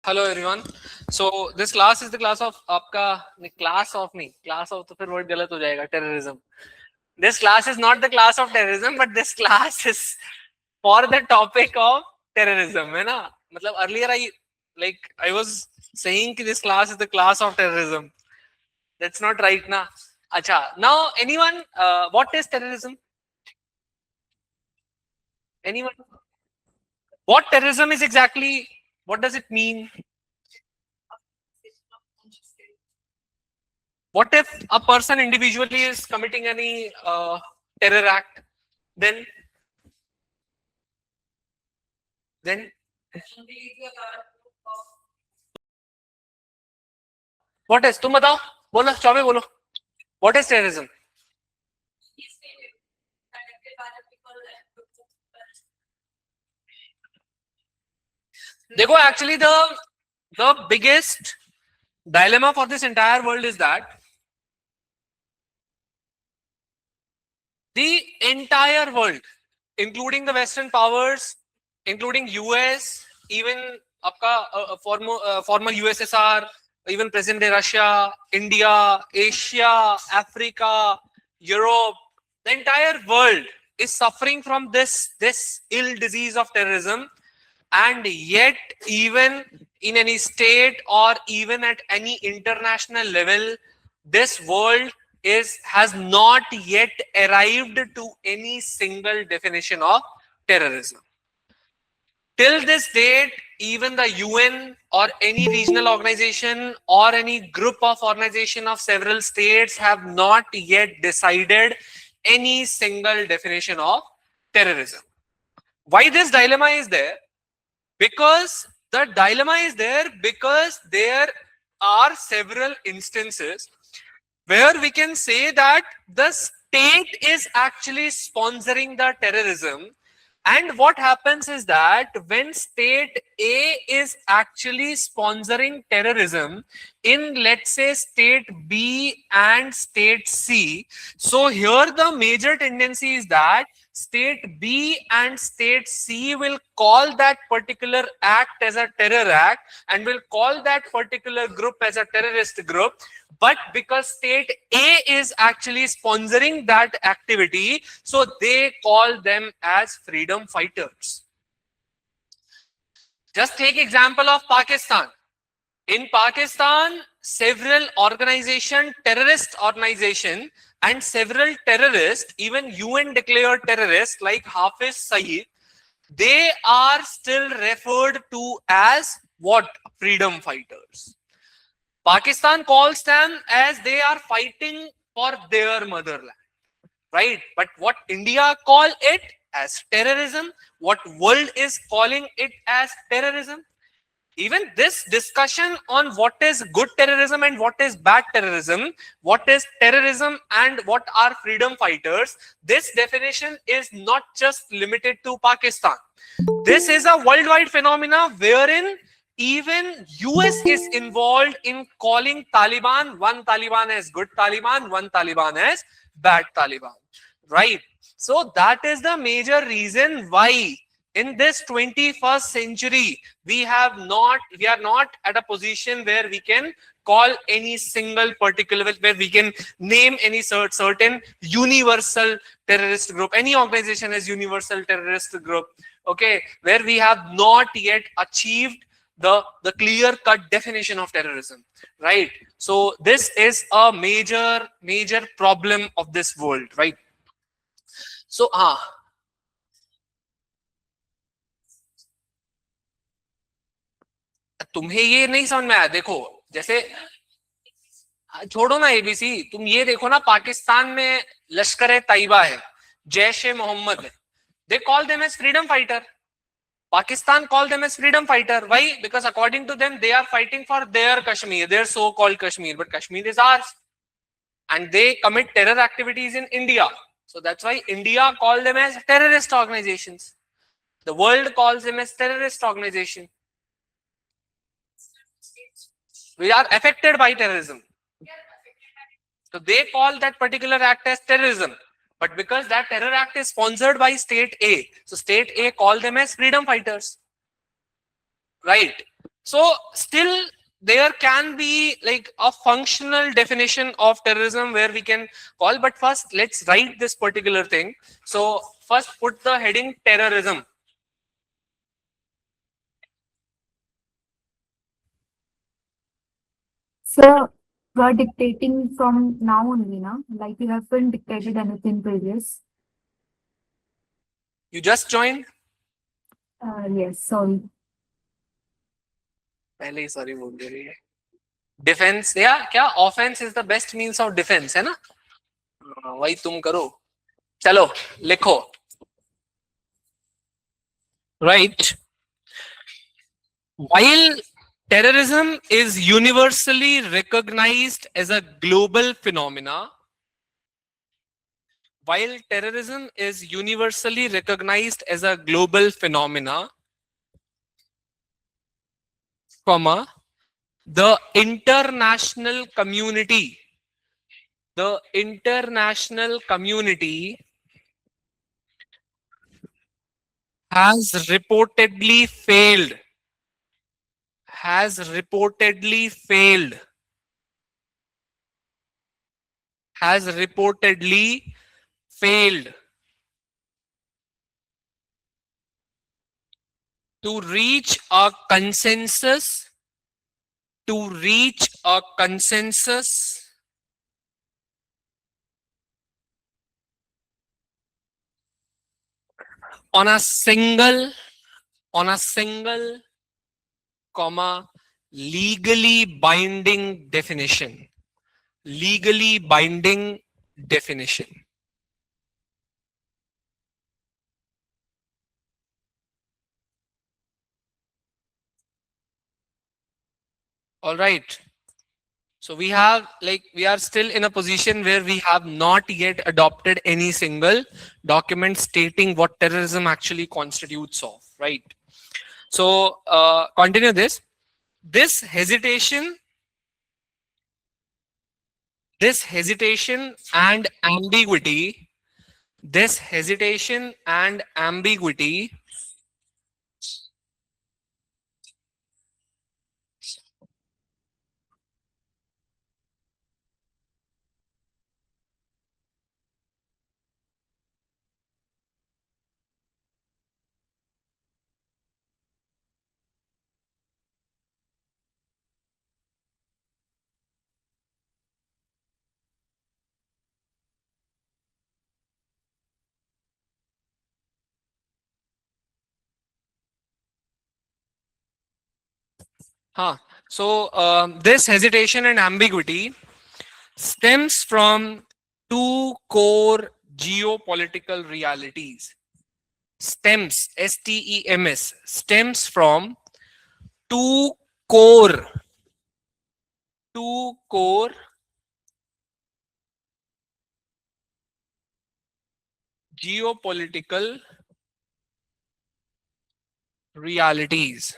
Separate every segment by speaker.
Speaker 1: Hello everyone. So this class is the class of आपका class of तो फिर word गलत हो जाएगा terrorism. This class is not the class of terrorism, but this class is for the topic of terrorism, है ना? मतलब earlier I was saying कि this class is the class of terrorism. That's not right ना. अच्छा. Now anyone, what is terrorism? Anyone? What terrorism is exactly? What does it mean? What if a person individually is committing any terror act? Then what is? तुम बताओ, बोलो, चौबे बोलो. What is terrorism? देखो, actually the biggest dilemma for this entire world is that the entire world, including the Western powers, including US, even former USSR, even present day Russia, India, Asia, Africa, Europe, the entire world is suffering from this ill disease of terrorism. And yet, even in any state or even at any international level, this world has not yet arrived to any single definition of terrorism. Till this date, even the UN or any regional organization or any group of organization of several states have not yet decided any single definition of terrorism. Why this dilemma is there? Because the dilemma is there because there are several instances where we can say that the state is actually sponsoring the terrorism. And what happens is that when state A is actually sponsoring terrorism in, let's say, state B and state C, so here the major tendency is that state B and state C will call that particular act as a terror act and will call that particular group as a terrorist group. But because state A is actually sponsoring that activity, so they call them as freedom fighters. Just take example of Pakistan. In Pakistan, several terrorist organization, and several terrorists, even UN declared terrorists like Hafiz Saeed, they are still referred to as what? Freedom fighters. Pakistan calls them as they are fighting for their motherland, right? But what India call it as terrorism, what world is calling it as terrorism. Even this discussion on what is good terrorism and what is bad terrorism, what is terrorism and what are freedom fighters, this definition is not just limited to Pakistan. This is a worldwide phenomena wherein even US is involved in calling Taliban, one Taliban as good Taliban, one Taliban as bad Taliban, right? So that is the major reason why in this 21st century, we are not at a position where we can call any single particular, where we can name any certain universal terrorist group, any organization as universal terrorist group, okay, where we have not yet achieved the clear-cut definition of terrorism, right? So this is a major problem of this world, right? So तुम्हें ये नहीं समझ में आया? देखो, जैसे छोड़ो ना एबीसी, तुम ये देखो ना, पाकिस्तान में लश्कर ए तैयबा है, जैश ए मोहम्मद है, they call them as freedom fighter. Pakistan call them as freedom fighter. Why? Because according to them, they are fighting for their Kashmir, their so-called Kashmir, but Kashmir is ours, and they commit terror activities in India. So that's why India call them as terrorist organizations. The world calls them as terrorist organization. We are affected by terrorism. So they call that particular act as terrorism. But because that terror act is sponsored by state A, so state A call them as freedom fighters. Right. So still there can be like a functional definition of terrorism where we can call, but first let's write this particular thing. So first put the heading terrorism.
Speaker 2: So we are dictating from now only, na? Like you haven't dictated anything previous.
Speaker 1: You just joined?
Speaker 2: Yes, sorry.
Speaker 1: पहले ही sorry बोल दे रही है. Defense या क्या? Offense is the best means of defense, है ना? वही तुम करो. चलो लिखो. Right. While terrorism is universally recognized as a global phenomena, while terrorism is universally recognized as a global phenomena, comma, the international community has reportedly failed has reportedly failed to reach a consensus on a single comma legally binding definition. All right. So we are still in a position where we have not yet adopted any single document stating what terrorism actually constitutes of, right? So continue this. This hesitation and ambiguity this hesitation and ambiguity stems from two core geopolitical realities. Stems, S-T-E-M-S, stems from two core geopolitical realities.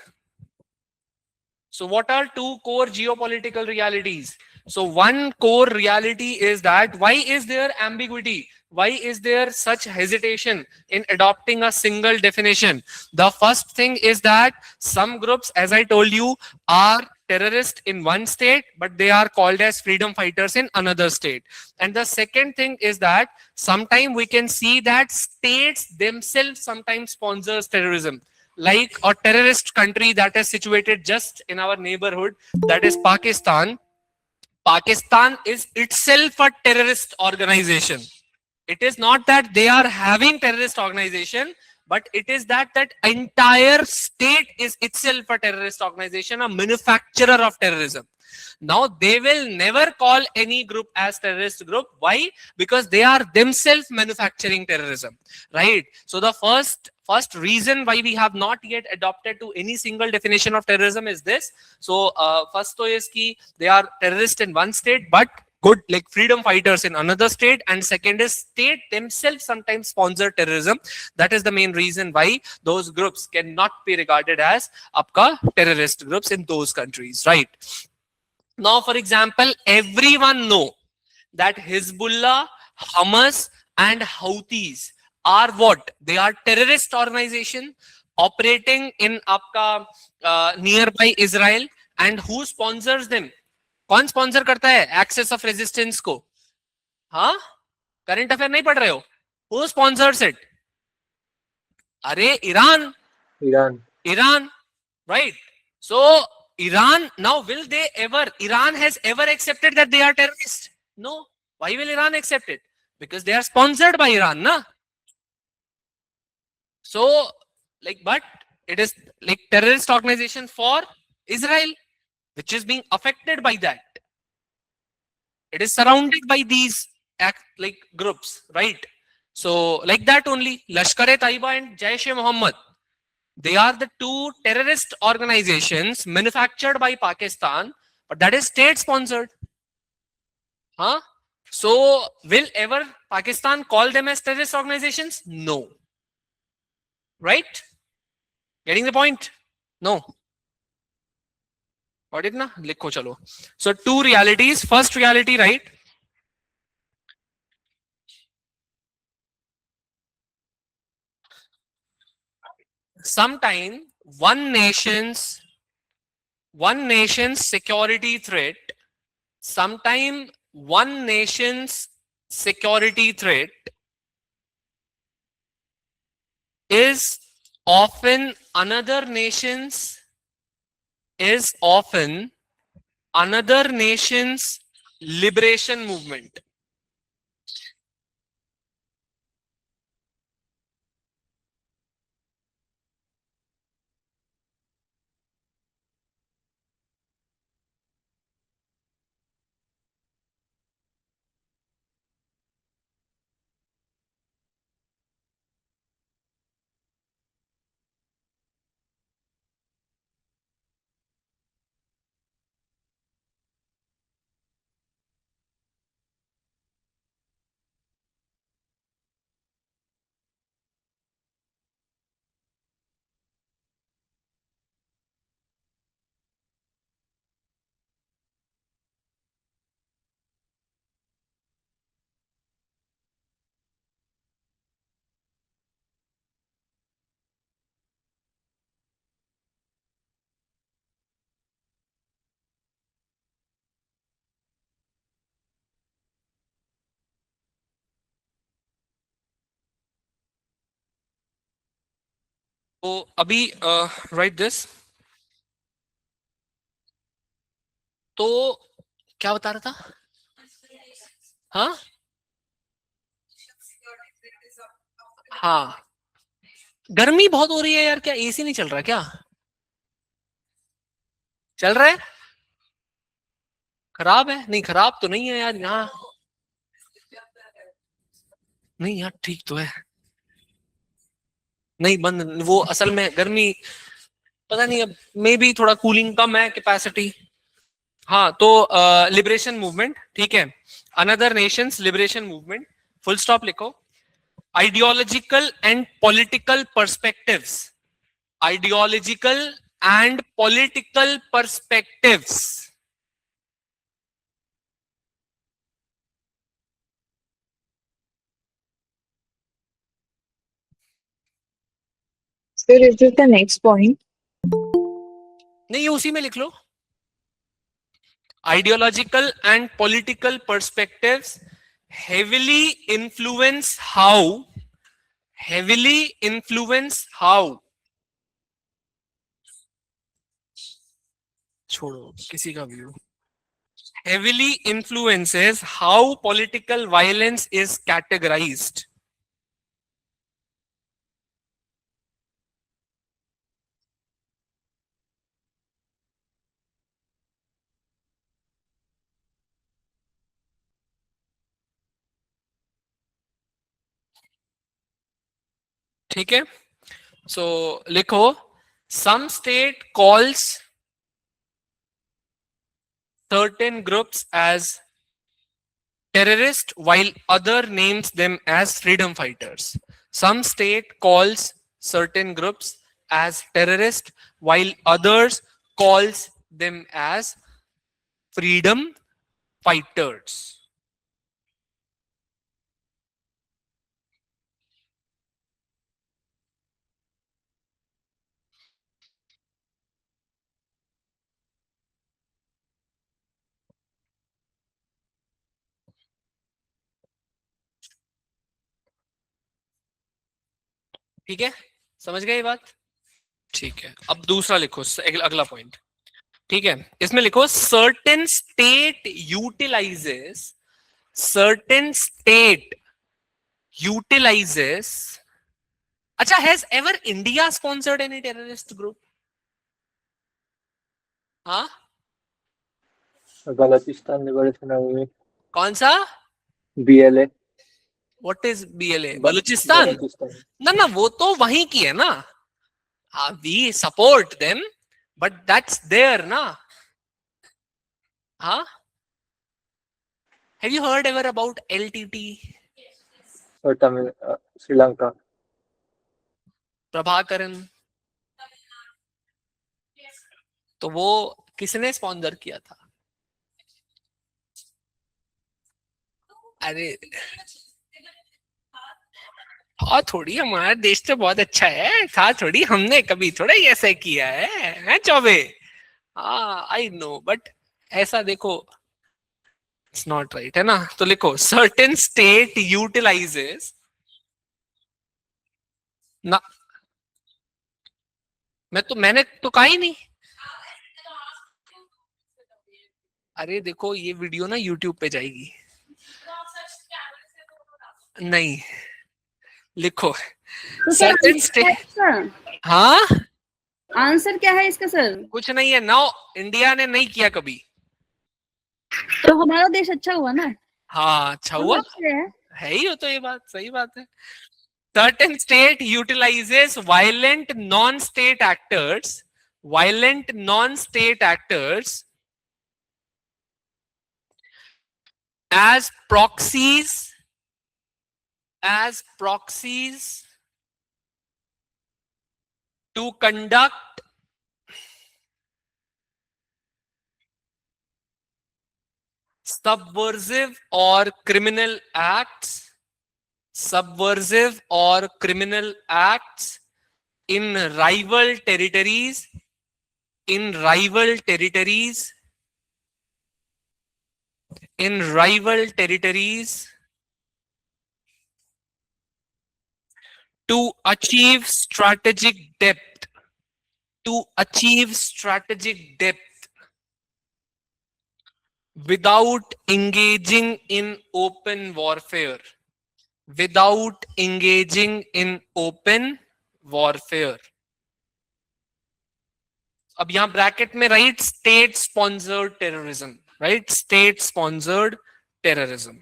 Speaker 1: So what are two core geopolitical realities? So one core reality is that why is there ambiguity? Why is there such hesitation in adopting a single definition? The first thing is that some groups, as I told you, are terrorists in one state, but they are called as freedom fighters in another state. And the second thing is that sometimes we can see that states themselves sometimes sponsors terrorism, like a terrorist country that is situated just in our neighborhood, that is Pakistan. Pakistan is itself a terrorist organization. It is not that they are having terrorist organization, but it is that entire state is itself a terrorist organization, a manufacturer of terrorism. Now they will never call any group as terrorist group. Why? Because they are themselves manufacturing terrorism, right? So the first reason why we have not yet adopted to any single definition of terrorism is this. So first is ki they are terrorists in one state, but good like freedom fighters in another state, and second is state themselves sometimes sponsor terrorism. That is the main reason why those groups cannot be regarded as apka terrorist groups in those countries, right? Now, for example, everyone know that Hezbollah, Hamas, and Houthis are what? They are terrorist organization. operating in आपका nearby Israel, and who sponsors them? कौन sponsor करता है access of resistance को? हाँ, current affair नहीं पढ़ रहे हो? Who sponsors it? अरे Iran. Iran, right? So Iran, now will they ever, Iran has ever accepted that they are terrorists? No. Why will Iran accept it? Because they are sponsored by Iran, na? So, like, but it is like terrorist organization for Israel, which is being affected by that. It is surrounded by these like groups, right? So, like that only, Lashkar-e-Taiba and Jaish-e-Mohammed, they are the two terrorist organizations manufactured by Pakistan, but that is state sponsored. Huh? So, will ever Pakistan call them as terrorist organizations? No. Right? Getting the point? No. Got it na? Likho chalo. So, two realities. First reality, right? Sometime one nation's security threat, sometime one nation's security threat is often another nation's liberation movement. तो अभी write this. तो क्या बता रहा था? हाँ हाँ, गर्मी बहुत हो रही है यार. क्या एसी नहीं चल रहा क्या? चल रहा है? खराब है? नहीं खराब तो नहीं है यार यहाँ. नहीं यार ठीक तो है. नहीं बंद, वो असल में गर्मी पता नहीं, अब मे बी थोड़ा कूलिंग कम है कैपेसिटी. हाँ तो लिबरेशन मूवमेंट, ठीक है. Another nations liberation movement, full stop लिखो. Ideological and political perspectives, ideological and political perspectives.
Speaker 3: Sir, is this the next point?
Speaker 1: नहीं, ये उसी में लिख लो. Ideological and political perspectives heavily influence how छोड़ो किसी का view, heavily influences how political violence is categorized. ठीक है. सो लिखो, some state calls certain groups as terrorist while other names them as freedom fighters. Some state calls certain groups as terrorist while others calls them as freedom fighters. ठीक है, समझ गए ये बात? ठीक है, अब दूसरा लिखो, अगला पॉइंट। ठीक है, इसमें लिखो certain state utilizes, certain state utilizes, अच्छा, has ever India sponsored any terrorist group? हाँ,
Speaker 4: बलूचिस्तान ने बड़े सुना हुए
Speaker 1: कौन सा?
Speaker 4: BLA
Speaker 1: what is BLA? Balochistan? ना ना, वो तो वहीं की है ना, we support them, but that's there ना। हाँ, have you heard ever about LTT?
Speaker 4: और तमिल श्रीलंका
Speaker 1: प्रभाकरन, तो वो किसने स्पॉन्सर किया था? अरे हाँ, थोड़ी हमारा देश तो बहुत अच्छा है, था थोड़ी, हमने कभी थोड़ा ही ऐसा किया है चौबे? हाँ, आई नो, बट ऐसा देखो, इट्स नॉट राइट, है ना? तो लिखो सर्टेन स्टेट यूटिलाइजेस ना, मैंने तो कहा ही नहीं। अरे देखो, ये वीडियो ना यूट्यूब पे जाएगी। नहीं, लिखो
Speaker 5: तो सर
Speaker 1: सर्टेन स्टेट, हाँ,
Speaker 5: आंसर क्या है इसका सर?
Speaker 1: कुछ नहीं है, नो, इंडिया ने नहीं किया कभी।
Speaker 5: तो हमारा देश अच्छा हुआ ना?
Speaker 1: हाँ, अच्छा हुआ है ही हो, तो ये बात सही बात है। Certain state utilizes violent non-state actors as proxies to conduct subversive or criminal acts in rival territories to achieve strategic depth without engaging in open warfare. अब यहां ब्रैकेट में right, state sponsored terrorism, right, state sponsored terrorism.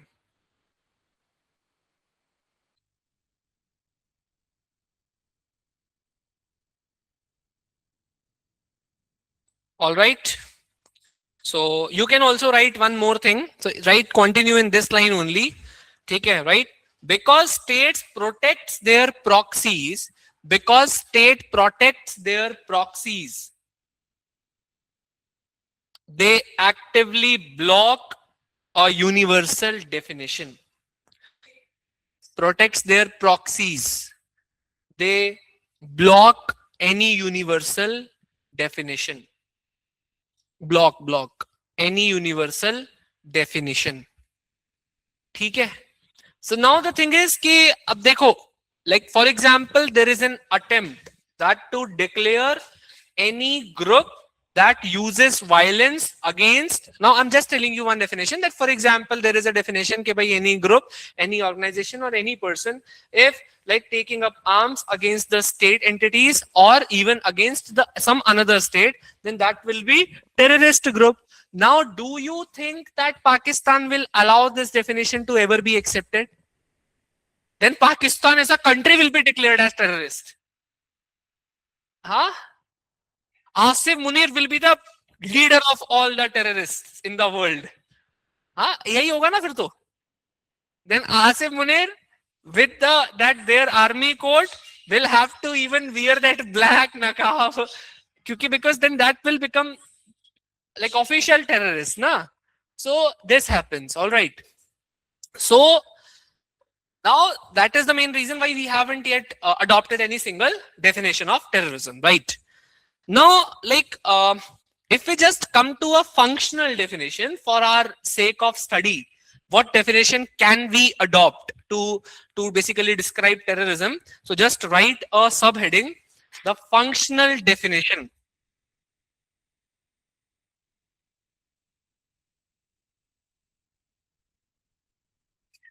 Speaker 1: All right, so you can also write one more thing, so write continue in this line only, ठीक है, right? Because states protects their proxies, they actively block a universal definition. Protects their proxies, they block any universal definition. Block any universal definition. ठीक है? So now the thing is कि अब देखो, like for example, there is an attempt that to declare any group that uses violence against. Now I'm just telling you one definition, that for example there is a definition कि भाई any group, any organization or any person, if like taking up arms against the state entities or even against the some another state, then that will be terrorist group. Now do you think that Pakistan will allow this definition to ever be accepted? Then Pakistan as a country will be declared as terrorist. Huh? Asif Munir will be the leader of all the terrorists in the world. हाँ, यही होगा ना फिर तो. Then Asif Munir with that their army coat will have to even wear that black niqab, because then that will become like official terrorist, na? So this happens. All right. So now that is the main reason why we haven't yet adopted any single definition of terrorism, right? Now, like if we just come to a functional definition for our sake of study, what definition can we adopt to basically describe terrorism? So just write a subheading, the functional definition.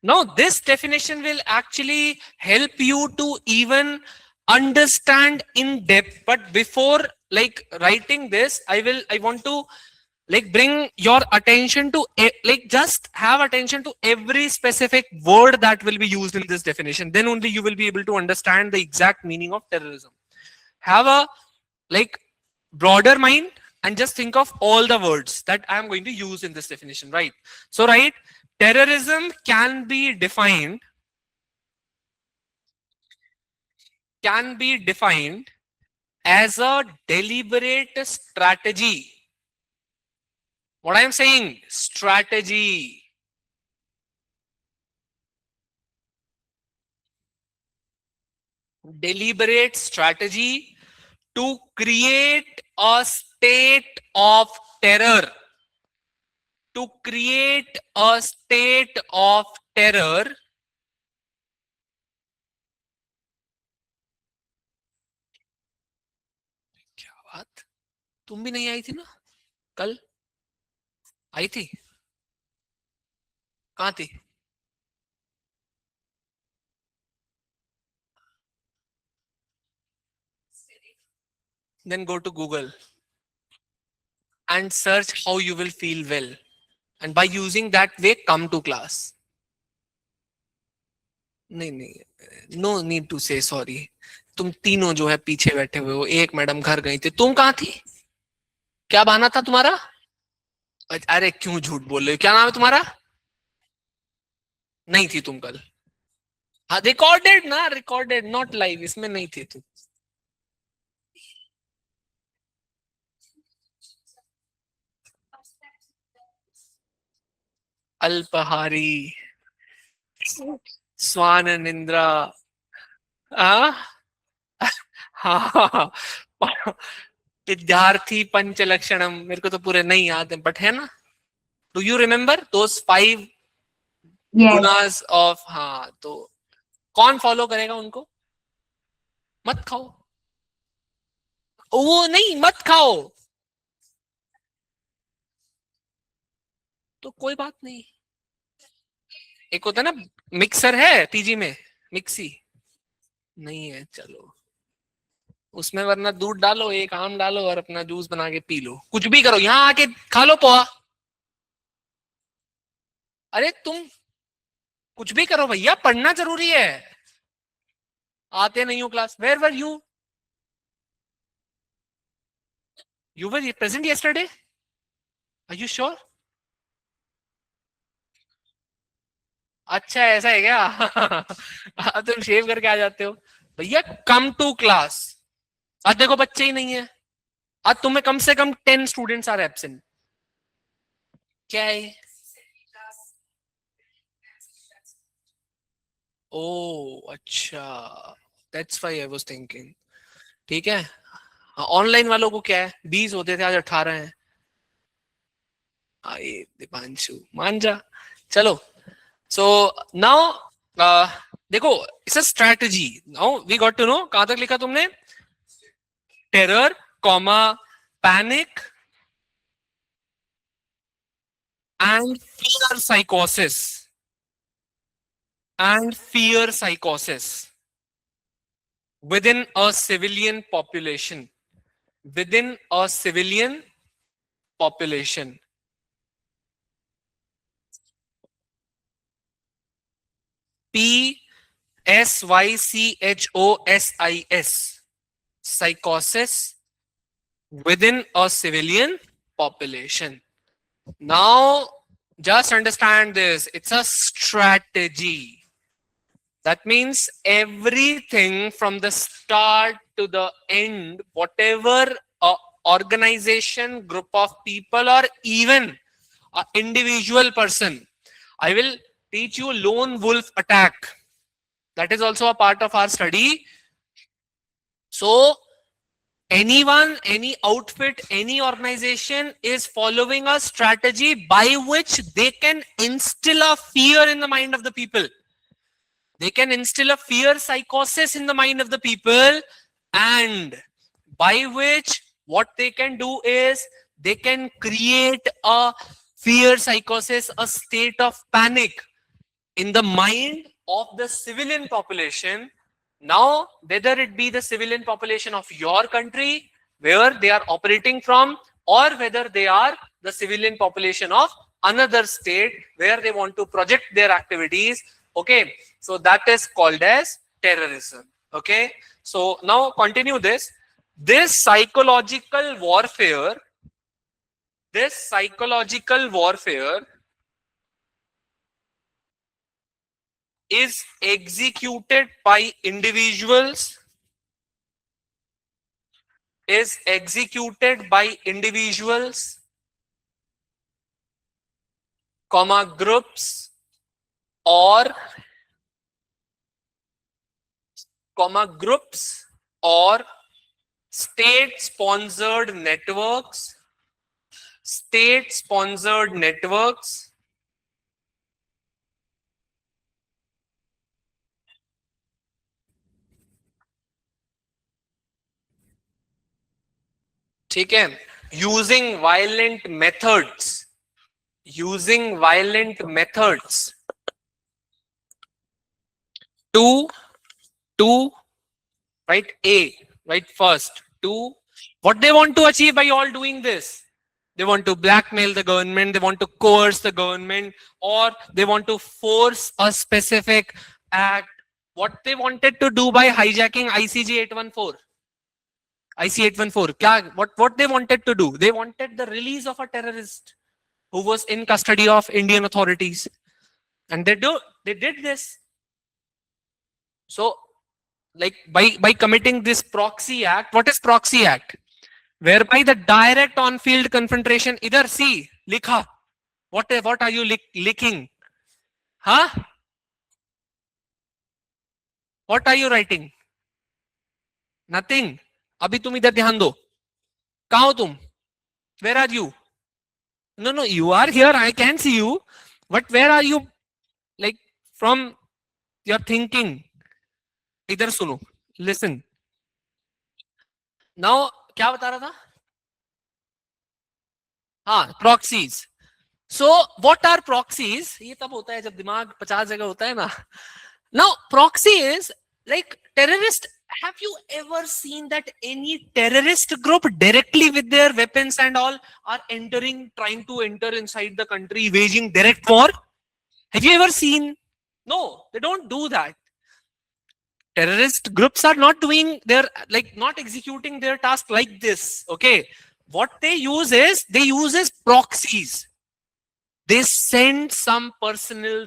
Speaker 1: Now this definition will actually help you to even understand in depth. But before like writing this, I want to like bring your attention to like just have attention to every specific word that will be used in this definition. Then only you will be able to understand the exact meaning of terrorism. Have a like broader mind and just think of all the words that I am going to use in this definition, right? So right, terrorism can be defined as a deliberate strategy. What I am saying, strategy. Deliberate strategy to create a state of terror. To create a state of terror. क्या बात, तुम भी नहीं आई थी ना कल? आई थी? कहाँ थी? Then go to Google and search how you will feel well. And by using that way, come to class. नहीं, no need to say sorry. तुम तीनों जो है पीछे बैठे हुए हो, एक मैडम घर गई थी, तुम कहाँ थी? क्या बहाना था तुम्हारा? अरे क्यों झूठ बोल रहे हो? क्या नाम है तुम्हारा? नहीं थी तुम कल? हाँ रिकॉर्डेड ना, रिकॉर्डेड, नॉट लाइव, इसमें नहीं थी तुम. अल्पहारी, स्वान निंद्रा, हाँ, विद्यार्थी पंचलक्षणम, मेरे को तो पूरे नहीं याद है, बट है ना? Do you remember those 5 गुनास of? हाँ, तो कौन फॉलो करेगा उनको? मत खाओ, वो नहीं, मत खाओ तो कोई बात नहीं. एक होता है ना, मिक्सर है पीजी में, मिक्सी नहीं है, चलो उसमें वरना दूध डालो, एक आम डालो और अपना जूस बना के पी लो, कुछ भी करो, यहाँ आके खा लो पोहा. अरे तुम कुछ भी करो भैया, पढ़ना जरूरी है. आते नहीं हो class? Where were you? You were present yesterday? Are you sure? अच्छा ऐसा है क्या? तुम शेव करके आ जाते हो भैया. Come to class. आज देखो बच्चे ही नहीं है. आज तुम्हें कम से कम 10 स्टूडेंट्स आर एब्सेंट. क्या है? ओ अच्छा, that's why I was thinking. ठीक है, ऑनलाइन वालों को क्या है, 20 होते थे, आज 18 हैं. आए दीपांशु, मान जा. चलो, सो नाउ देखो, it's a strategy. Now we got to know. कहां तक लिखा तुमने? Terror, comma, panic and fear साइकोसिस. And fear psychosis within a civilian population. Within a civilian population. PSYCHOSIS. Psychosis within a civilian population. Now, just understand this. It's a strategy. That means everything from the start to the end, whatever organization, group of people, or even an individual person. I will teach you lone wolf attack. That is also a part of our study. So anyone, any outfit, any organization is following a strategy by which they can instill a fear in the mind of the people. They can instill a fear psychosis in the mind of the people, and by which what they can do is they can create a fear psychosis, a state of panic in the mind of the civilian population. Now, whether it be the civilian population of your country where they are operating from, or whether they are the civilian population of another state where they want to project their activities. Okay, so that is called as terrorism. Okay, so now continue this. This psychological warfare is executed by individuals, comma, groups, or state-sponsored networks, ठीक है, using violent methods to right, first, to what they want to achieve by all doing this. They want to blackmail the government, they want to coerce the government, or they want to force a specific act. What they wanted to do by hijacking IC 814, what they wanted to do? They wanted the release of a terrorist who was in custody of Indian authorities, and they did this. So, like by committing this proxy act. What is proxy act? Whereby the direct on-field confrontation. Either see, likha. What are you licking? Huh? What are you writing? Nothing. Abhi tum idhar dhyan do. Kahan ho tum? Where are you? No, you are here. I can see you. But where are you? Like from your thinking. इधर सुनो, listen. Now, क्या बता रहा था? हाँ, proxies. So, what are proxies? ये तब होता है जब दिमाग 50 जगह होता है ना. Now, proxy is like terrorist. Have you ever seen that any terrorist group directly with their weapons and all are trying to enter inside the country, waging direct war? Have you ever seen? No, they don't do that. Terrorist groups are not doing not executing their task like this. Okay, what they use is proxies. They send some personnel.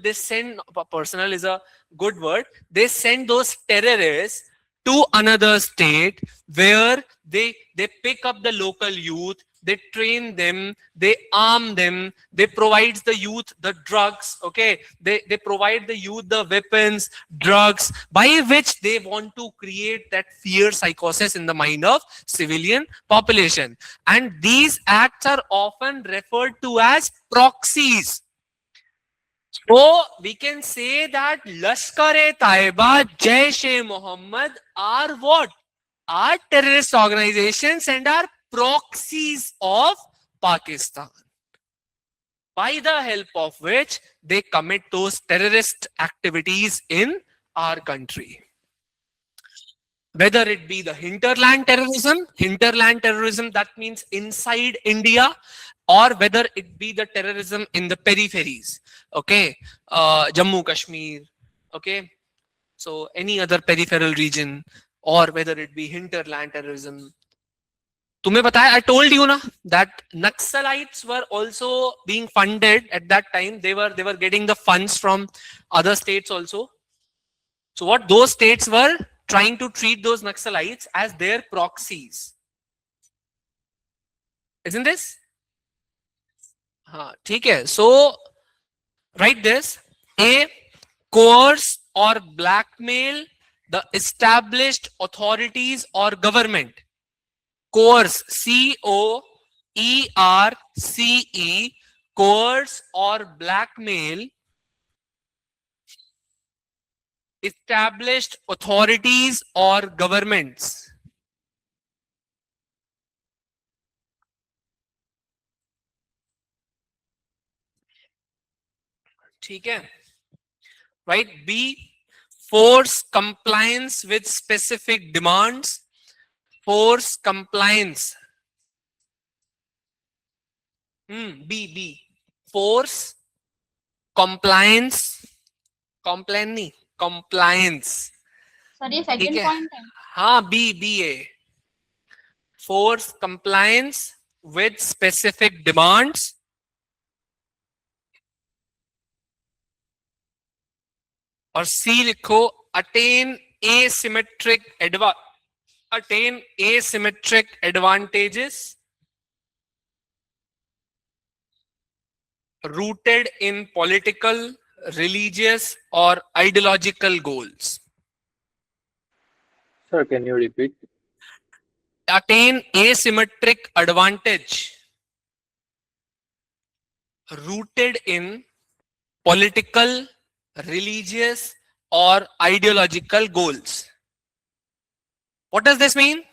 Speaker 1: Personnel is a good word. They send those terrorists to another state where they pick up the local youth, they train them, they arm them, they provide the youth the drugs. Okay, they provide the youth the weapons, drugs, by which they want to create that fear psychosis in the mind of civilian population. And these acts are often referred to as proxies. So we can say that Lashkar-e-Taiba, Jaish-e-Mohammed are what? Are terrorist organizations and are proxies of Pakistan, by the help of which they commit those terrorist activities in our country. Whether it be the hinterland terrorism, that means inside India, or whether it be the terrorism in the peripheries. Okay, Jammu Kashmir, okay, so any other peripheral region, or whether it be hinterland terrorism. तुम्हें पता है, I told you na that Naxalites were also being funded at that time. They were getting the funds from other states also. So what those states were trying to treat those Naxalites as their proxies. Isn't this? ठीक है. So write this: A, coerce or blackmail the established authorities or government. coerce, COERCE, coerce or blackmail established authorities or governments. ठीक है, right? B, force compliance with specific demands. Force compliance. B. Force compliance. Complain नहीं, compliance.
Speaker 5: Sorry
Speaker 1: ठीक
Speaker 5: second
Speaker 1: है,
Speaker 5: point है.
Speaker 1: हाँ B है. Force compliance with specific demands. और C लिखो, attain asymmetric advantages rooted in political, religious or ideological goals.
Speaker 4: Sir, can you repeat?
Speaker 1: Attain asymmetric advantage rooted in political, religious or ideological goals. What does this mean?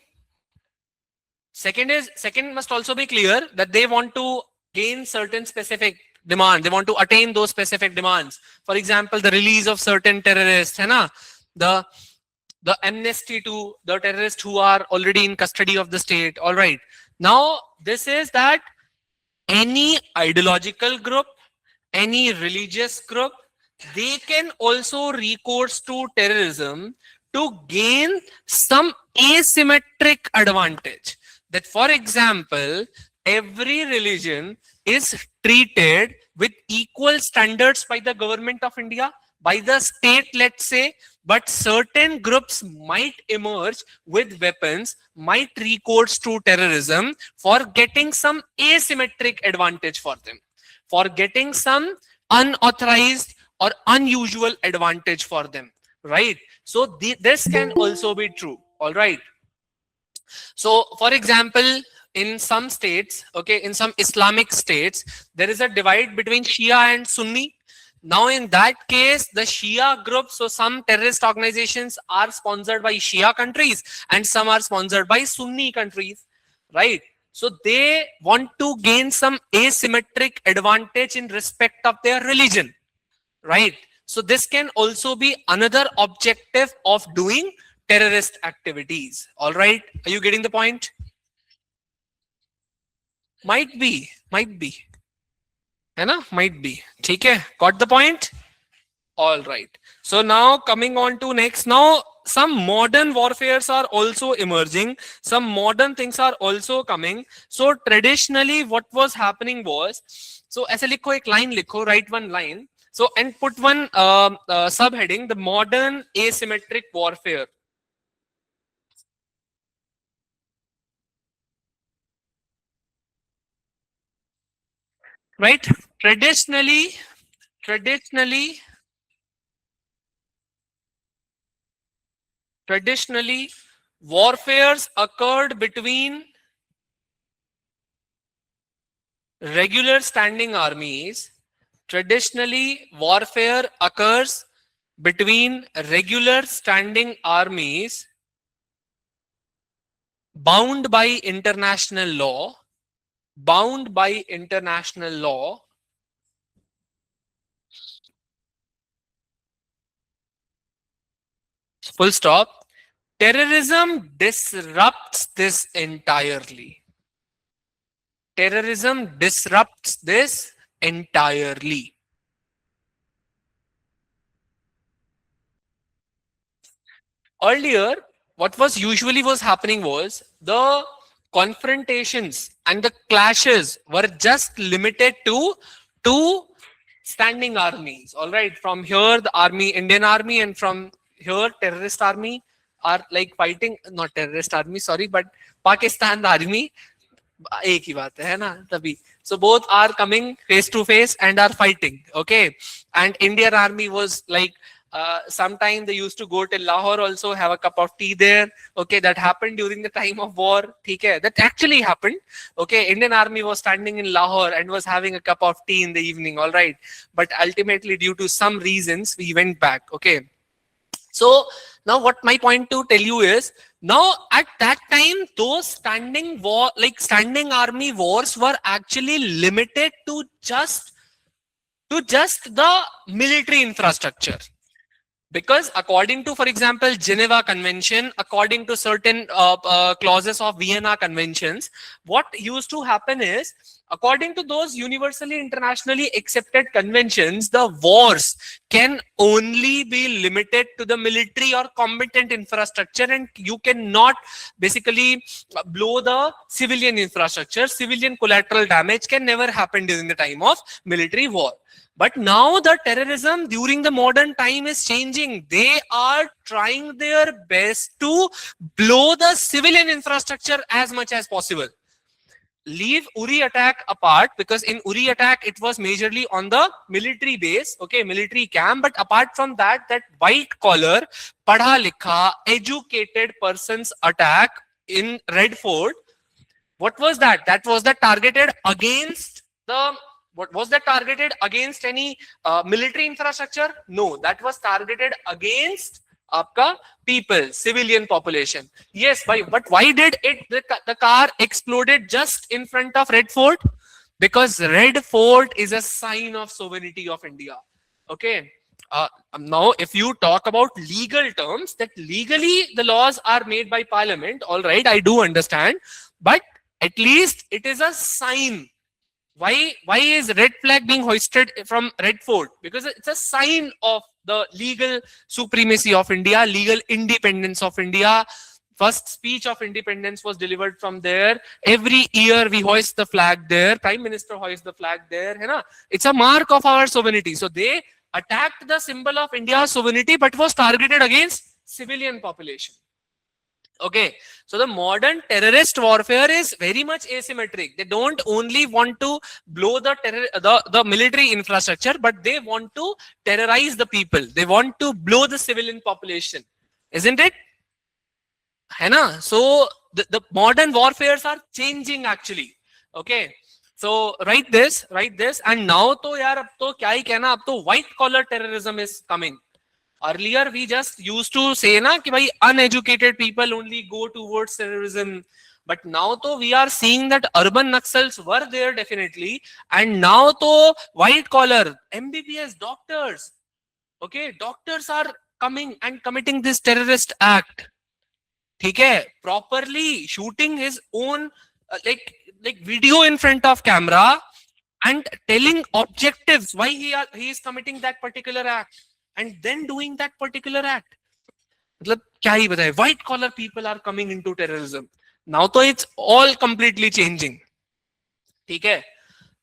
Speaker 1: Second must also be clear that they want to gain certain specific demands. They want to attain those specific demands. For example, the release of certain terrorists, है ना? The amnesty to the terrorists who are already in custody of the state. All right. Now, this is that any ideological group, any religious group, they can also recourse to terrorism to gain some asymmetric advantage. That, for example, every religion is treated with equal standards by the government of India, by the state, let's say, but certain groups might emerge with weapons, might recourse to terrorism for getting some asymmetric advantage for them, for getting some unauthorized or unusual advantage for them, right? So this can also be true. All right. So for example, in some states, okay, in some Islamic states, there is a divide between Shia and Sunni. Now in that case, the Shia group, so some terrorist organizations are sponsored by Shia countries and some are sponsored by Sunni countries, right? So they want to gain some asymmetric advantage in respect of their religion, right? So this can also be another objective of doing terrorist activities. All right, are you getting the point? Might be है ना, might be. ठीक है, got the point? All right. So now coming on to next. Now some modern warfares are also emerging. Some modern things are also coming. So traditionally what was happening was, so ऐसे लिखो, एक line लिखो, write one line. So and put one subheading, the modern asymmetric warfare. Right? Traditionally, warfares occurred between regular standing armies. Traditionally, warfare occurs between regular standing armies bound by international law, full stop. Terrorism disrupts this entirely. Terrorism disrupts this entirely. Earlier, what was usually happening was the confrontations and the clashes were just limited to two standing armies. All right, from here the army, Indian army, and from here terrorist army are like fighting, not terrorist army, sorry, but Pakistan army. एक ही बात है ना तभी. So both are coming face to face and are fighting. Okay, and Indian army was like Sometime they used to go till Lahore also, have a cup of tea there. Okay, that happened during the time of war. Okay, that actually happened. Okay, Indian Army was standing in Lahore and was having a cup of tea in the evening. All right, but ultimately due to some reasons we went back. Okay, so now what my point to tell you is, now at that time those standing war, like standing army wars, were actually limited to just the military infrastructure. Because according to, for example, Geneva Convention, according to certain clauses of Vienna Conventions, what used to happen is, according to those universally internationally accepted conventions, the wars can only be limited to the military or combatant infrastructure, and you cannot basically blow the civilian infrastructure. Civilian collateral damage can never happen during the time of military war. But now the terrorism during the modern time is changing. They are trying their best to blow the civilian infrastructure as much as possible. Leave Uri attack apart, because in Uri attack it was majorly on the military base, okay, military camp. But apart from that, that white collar, padha likha, educated person's attack in Red Fort, what was that? That was that targeted against the, what was that targeted against any military infrastructure? No, that was targeted against आपका people, civilian population. Yes, but why did it, the car exploded just in front of Red Fort? Because Red Fort is a sign of sovereignty of India. Okay. Now, if you talk about legal terms, that legally the laws are made by Parliament, all right, I do understand, but at least it is a sign. Why is red flag being hoisted from Red Fort? Because it's a sign of the legal supremacy of India, legal independence of India. First speech of independence was delivered from there. Every year we hoist the flag there. Prime Minister hoists the flag there. Hai na? It's a mark of our sovereignty. So they attacked the symbol of India's sovereignty, but was targeted against civilian population. Okay, so the modern terrorist warfare is very much asymmetric. They don't only want to blow the military infrastructure, but they want to terrorize the people. They want to blow the civilian population, isn't it? Hai na? So the modern warfares are changing actually. Okay, so write this, and now to yaar, ab to kya hi kehna, ab to white collar terrorism is coming. Earlier, we just used to say na ki bhai uneducated people only go towards terrorism. But now to we are seeing that urban Naxals were there definitely. And now to white collar, MBBS, doctors. Okay, doctors are coming and committing this terrorist act. ठीक है, properly shooting his own like video in front of camera and telling objectives why he is committing that particular act. And then doing that particular act. मतलब क्या ही बताए, white collar people are coming into terrorism. Now तो it's all completely changing. ठीक है?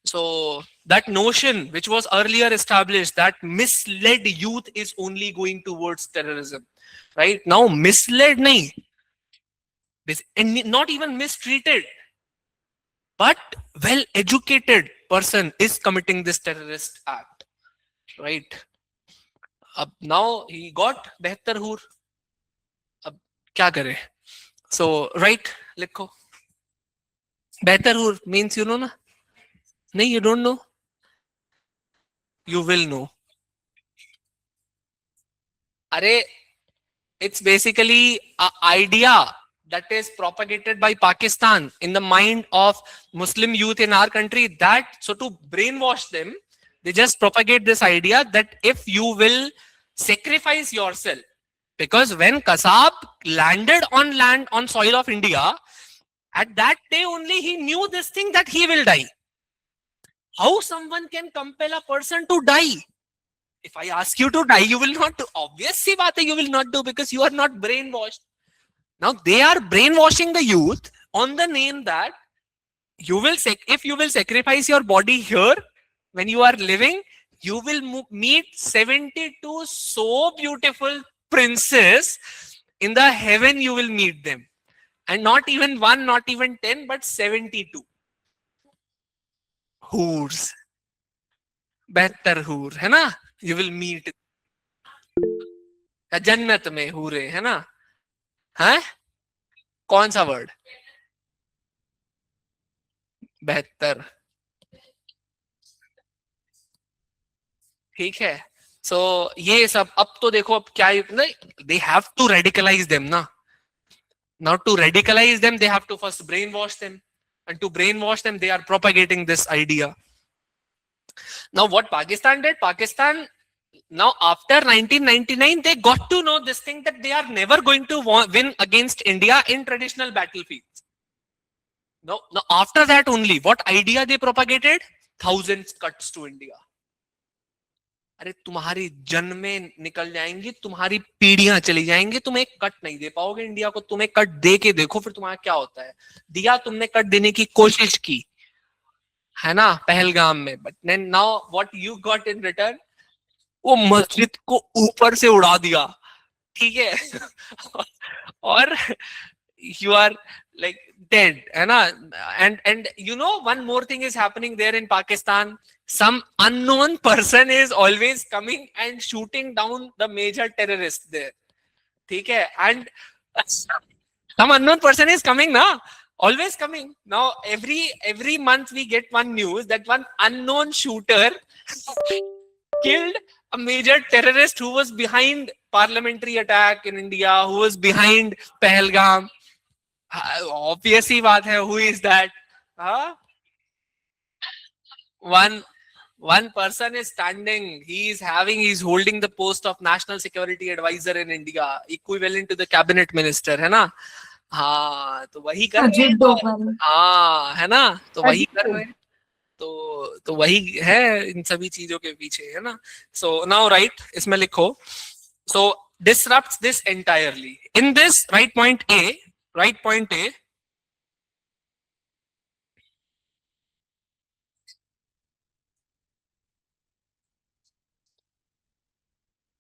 Speaker 1: So that notion which was earlier established, that misled youth is only going towards terrorism. Right? Now misled nahi. And not even mistreated. But well-educated person is committing this terrorist act. Right? Now he got बेहतर हूर, अब क्या करे? So right, लिखो. बेहतर हूर means you know ना? नहीं, you don't know. You will know. अरे, it's basically an idea that is propagated by Pakistan in the mind of Muslim youth in our country, that so to brainwash them, they just propagate this idea that if you will sacrifice yourself, because when Kasab landed on soil of India, at that day only he knew this thing, that he will die. How someone can compel a person to die? If I ask you to die, you will not do. Obviously, you will not do, because you are not brainwashed. Now they are brainwashing the youth on the name that you will if you will sacrifice your body here when you are living, you will meet 72 so beautiful princes in the heaven. You will meet them, and not even one, not even 10, but 72 hoors. Better hoor, hai na? You will meet. जन्नत में हूरे, है ना? है कौन सा word? बेहतर, ठीक है। सो ये सब अब तो देखो, अब क्या, नहीं, they have to radicalise them ना. Now to radicalize them, they have to first brainwash them, and to brainwash them, they are propagating this idea. Now what Pakistan did, Pakistan, now after 1999, they got to know this thing, that they are never going to win against India in traditional battlefields. No, after that only, what idea they propagated? Thousands cuts to India. अरे तुम्हारी जन्म में निकल जाएंगी, तुम्हारी पीढ़ियां चली जाएंगी, तुम एक कट नहीं दे पाओगे इंडिया को. तुम एक कट दे के देखो फिर तुम्हारा क्या होता है. दिया, तुमने कट देने की कोशिश की, है ना, पहलगाम में, but now what you got in return? वो मस्जिद को ऊपर से उड़ा दिया, ठीक है. और you are like dead, है ना? And you know, one more thing is happening there in Pakistan. Some unknown person is always coming and shooting down the major terrorist there, ठीक है. And some unknown person is coming now, always coming. Now every month we get one news that one unknown shooter killed a major terrorist who was behind parliamentary attack in India, who was behind Pahalgam. Obvious ही बात है, who is that? One person is standing, he's holding the post of national security advisor in India, equivalent to the cabinet minister, है ना? हाँ, तो वही कर रहे हैं. हाँ, है ना, तो वही कर रहे हैं. तो वही है इन सभी चीजों के पीछे, है ना. So now right, इसमें लिखो, so disrupts this entirely. In this, right point A,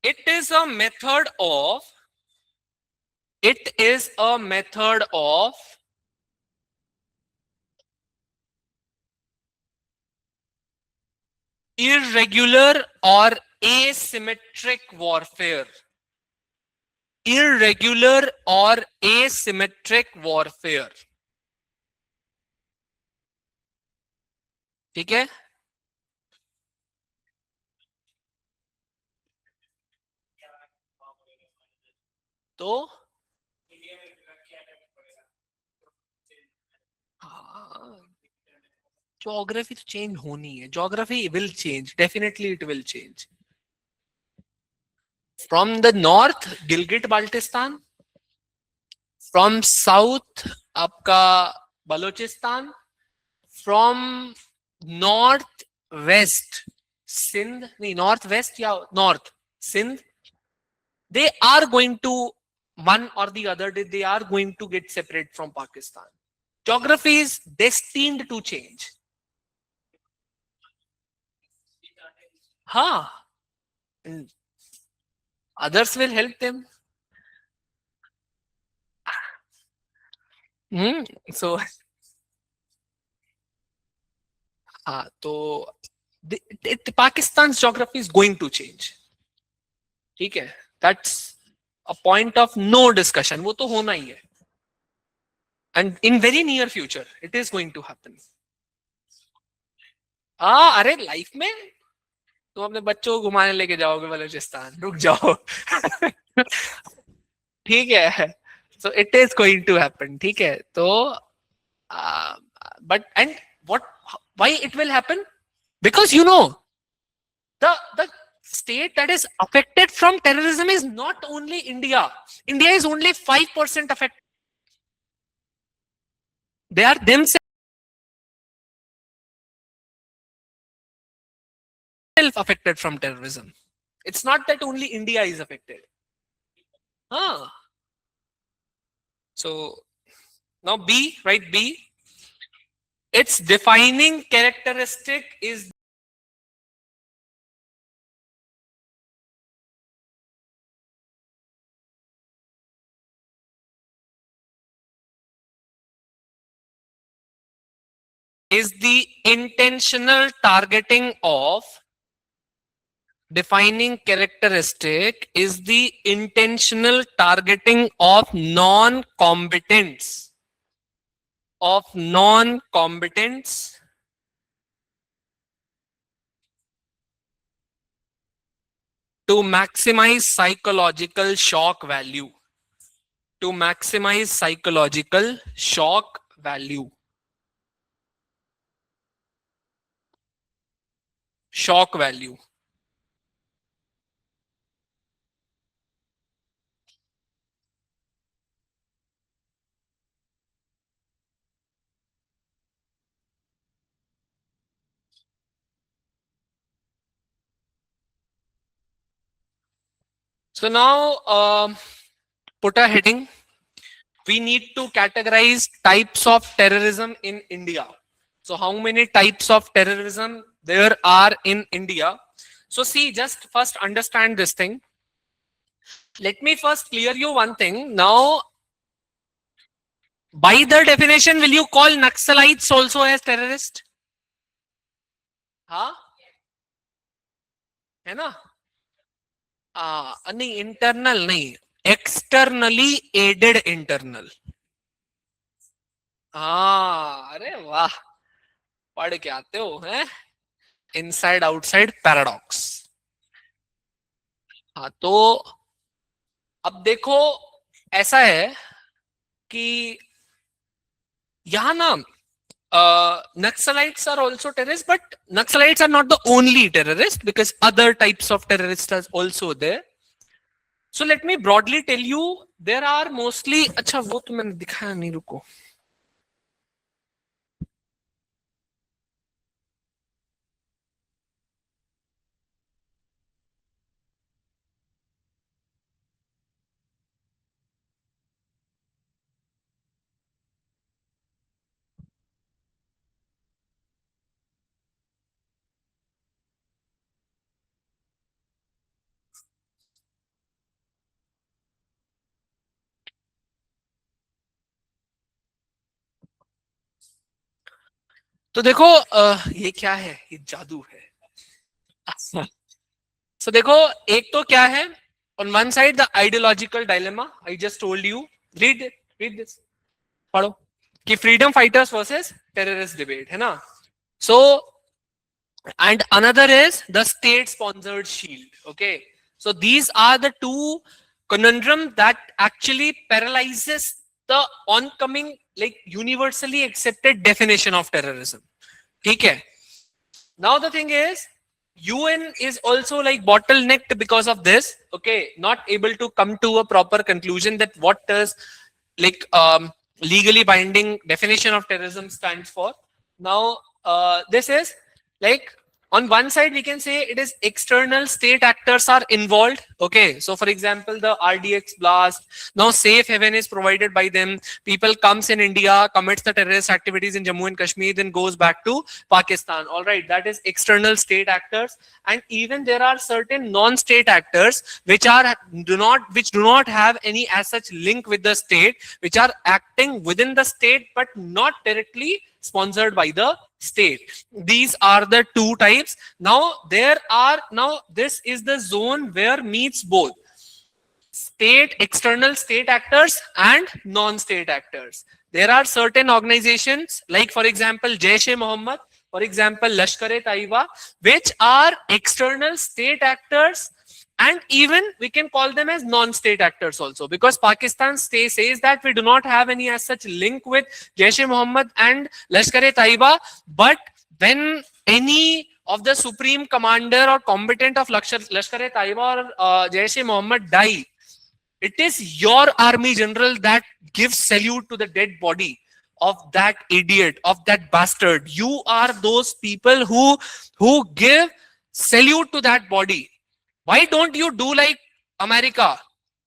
Speaker 1: it is a method of irregular or asymmetric warfare. Irregular or asymmetric warfare. ठीक है. तो ज्योग्राफी तो चेंज होनी है. Geography will change, definitely it will change. From the north Gilgit Baltistan, from south आपका Balochistan, from north west Sindh, नहीं north west या north Sindh, they are going to, one or the other day, they are going to get separate from Pakistan. Geography is destined to change. Ha, and others will help them. So तो Pakistan's geography is going to change. ठीक है, that's a point of no discussion. वो तो होना ही है. And in very near future, it is going to happen. अरे life में तो अपने बच्चों को घुमाने लेके जाओगे बलूचिस्तान, रुक जाओ. ठीक है, so it is going to happen. ठीक है, तो but and why it will happen? Because you know, the state that is affected from terrorism is not only India. India is only 5% affected. They are themselves affected from terrorism. It's not that only India is affected. So now B, right? B, its defining characteristic is the intentional targeting of defining characteristic is the intentional targeting of non-combatants to maximize psychological shock value. To maximize psychological shock value. Shock value. So now put a heading. We need to categorize types of terrorism in India. So how many types of terrorism there are in India? So see, just first understand this thing. Let me first clear you one thing. Now, by the definition, will you call Naxalites also as terrorist? हाँ है ना? नहीं internal नहीं, externally aided internal. अरे वाह, पढ़ के आते हो हैं? Inside outside paradox. हाँ तो अब देखो ऐसा है कि यहाँ ना Naxalites are also terrorists, but Naxalites are not the only terrorists because other types of terrorists are also there. So let me broadly tell you, there are mostly. अच्छा वो तो मैंने दिखाया नहीं, रुको. तो देखो ये क्या है, ये जादू है. So देखो एक तो क्या है, on one side the ideological dilemma I just told you. read this, पढ़ो कि freedom fighters versus terrorist debate है ना. So and another is the state sponsored shield. Okay, so these are the two conundrum that actually paralyzes the oncoming like universally accepted definition of terrorism. Okay, now the thing is UN is also like bottlenecked because of this. Okay, not able to come to a proper conclusion that what does like legally binding definition of terrorism stands for. Now this is like on one side we can say it is external state actors are involved. Okay, so for example the RDX blast, now safe haven is provided by them. People comes in India, commits the terrorist activities in Jammu and Kashmir, then goes back to Pakistan. All right, that is external state actors. And even there are certain non-state actors which do not have any as such link with the state, which are acting within the state but not directly sponsored by the state. These are the two types. Now this is the zone where meets both external state actors and non-state actors. There are certain organizations like for example Jaish-e-Mohammed, for example Lashkar-e-Taiba, which are external state actors, and even we can call them as non-state actors also, because Pakistan says that we do not have any as such link with Jaish-e-Mohammed and Lashkar-e-Taiba, but when any of the supreme commander or combatant of Lashkar-e-Taiba or Jaish-e-Mohammed die, it is your army general that gives salute to the dead body of that idiot, of that bastard. You are those people who give salute to that body. Why don't you do like America?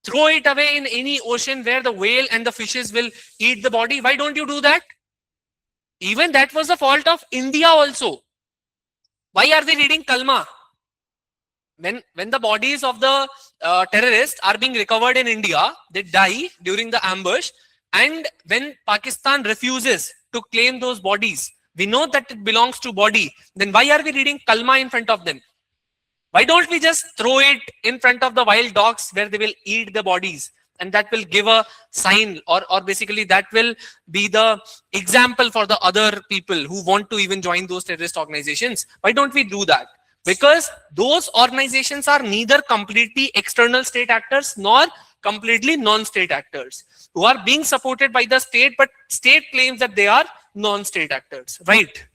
Speaker 1: Throw it away in any ocean where the whale and the fishes will eat the body. Why don't you do that? Even that was the fault of India also. Why are they reading Kalma? When the bodies of the terrorists are being recovered in India, they die during the ambush. And when Pakistan refuses to claim those bodies, we know that it belongs to body. Then why are we reading Kalma in front of them? Why don't we just throw it in front of the wild dogs where they will eat the bodies, and that will give a sign, or basically that will be the example for the other people who want to even join those terrorist organizations. Why don't we do that? Because those organizations are neither completely external state actors nor completely non-state actors who are being supported by the state, but state claims that they are non-state actors, right?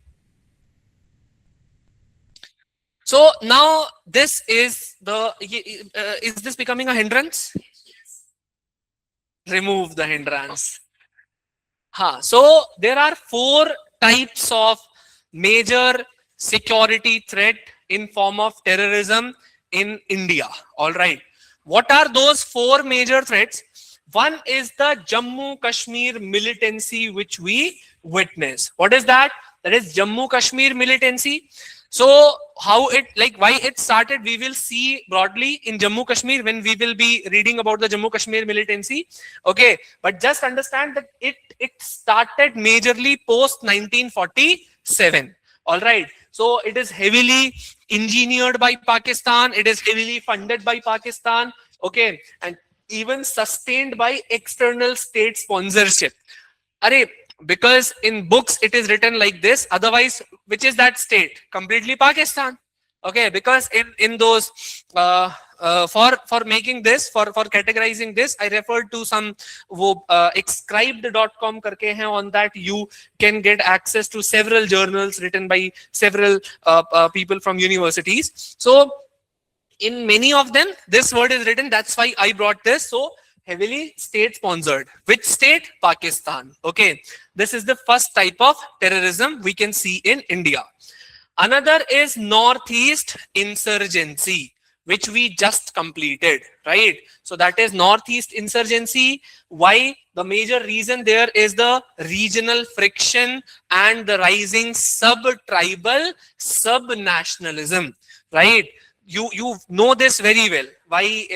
Speaker 1: So now this is the, is this becoming a hindrance? Remove the hindrance. So there are 4 types of major security threat in form of terrorism in India. All right. What are those 4 major threats? One is the Jammu Kashmir militancy, which we witness. What is that? That is Jammu Kashmir militancy. So how it, like why it started, we will see broadly in Jammu Kashmir when we will be reading about the Jammu Kashmir militancy. Okay, but just understand that it started majorly post 1947. All right. So it is heavily engineered by Pakistan. It is heavily funded by Pakistan. Okay, and even sustained by external state sponsorship. Arey, because in books it is written like this, otherwise which is that state? Completely Pakistan. Okay, because in those for making this, for categorizing this, I referred to some excribed.com karke hai. On that you can get access to several journals written by several people from universities. So in many of them this word is written, that's why I brought this. So heavily state sponsored. Which state? Pakistan. Okay, this is the first type of terrorism we can see in India. Another is Northeast insurgency, which we just completed, right? So that is Northeast insurgency. Why? The major reason there is the regional friction and the rising sub-tribal, sub-nationalism, right? You know this very well. Why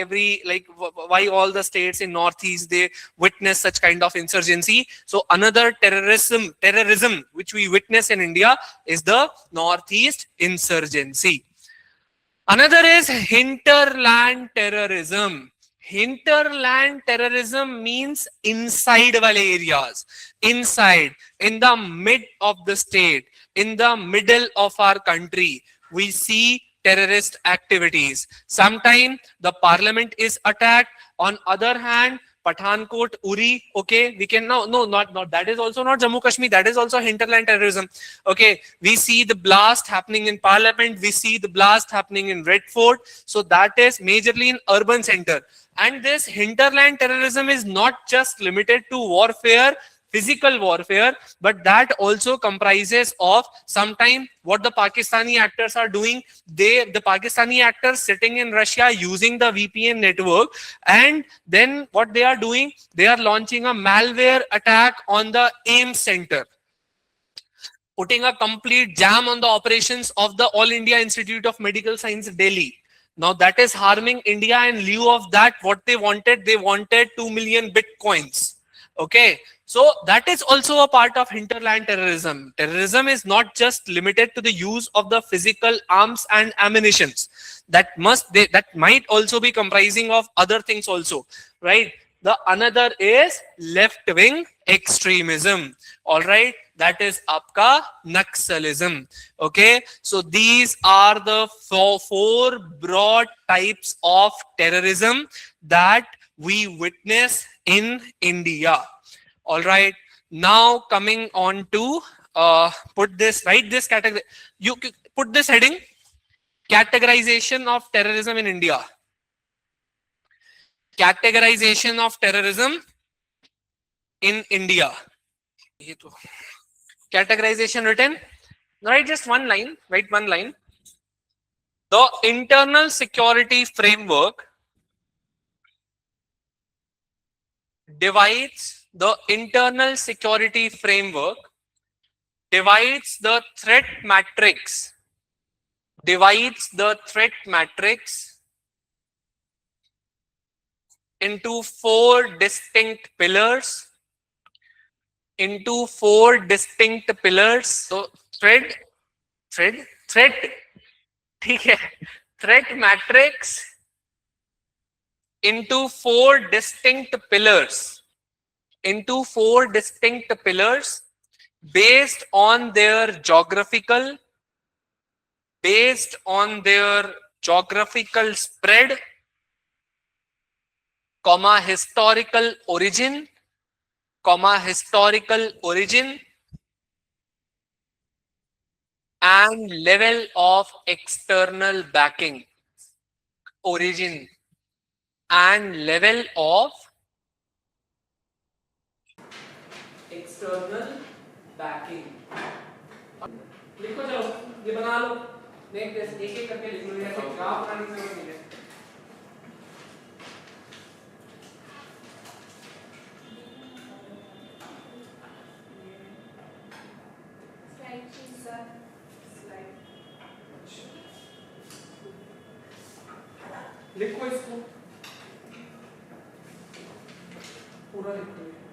Speaker 1: why all the states in Northeast, they witness such kind of insurgency? So another terrorism which we witness in India is the Northeast insurgency. Another is hinterland terrorism. Hinterland terrorism means inside wale areas, inside, in the mid of the state, in the middle of our country, we see terrorist activities. Sometimes the parliament is attacked. On other hand, Pathankot, Uri, okay, we can now, no, not that is also not Jammu Kashmir, that is also hinterland terrorism. Okay, we see the blast happening in parliament, we see the blast happening in Red Fort. So that is majorly in urban center. And this hinterland terrorism is not just limited to warfare, physical warfare, but that also comprises of sometimes what the Pakistani actors are doing. The Pakistani actors sitting in Russia using the VPN network, and then what they are doing, they are launching a malware attack on the AIMS center, putting a complete jam on the operations of the All India Institute of Medical Science, Delhi. Now that is harming India. In lieu of that, what they wanted 2 million bitcoins. Okay, so that is also a part of hinterland terrorism. Terrorism is not just limited to the use of the physical arms and ammunitions. That might also be comprising of other things also, right? The another is left-wing extremism. All right, that is आपका Naxalism. Okay, so these are the four broad types of terrorism that we witness in India. All right, now coming on to put this, right, this category, you put this heading, categorization of terrorism in India. Categorization of terrorism in India. Categorization written, write just one line, write one line. The internal security framework divides the internal security framework divides the threat matrix into four distinct pillars. So threat, ठीक है, threat matrix into four distinct pillars. Based on their geographical spread, historical origin, and level of external backing. Origin and level of external backing. लिखो, चलो ये बना लो, एक एक करके लिख लो, ऐसे ग्राफ बनाने की जरूरत नहीं है. लिखो इसको पूरा लिखो.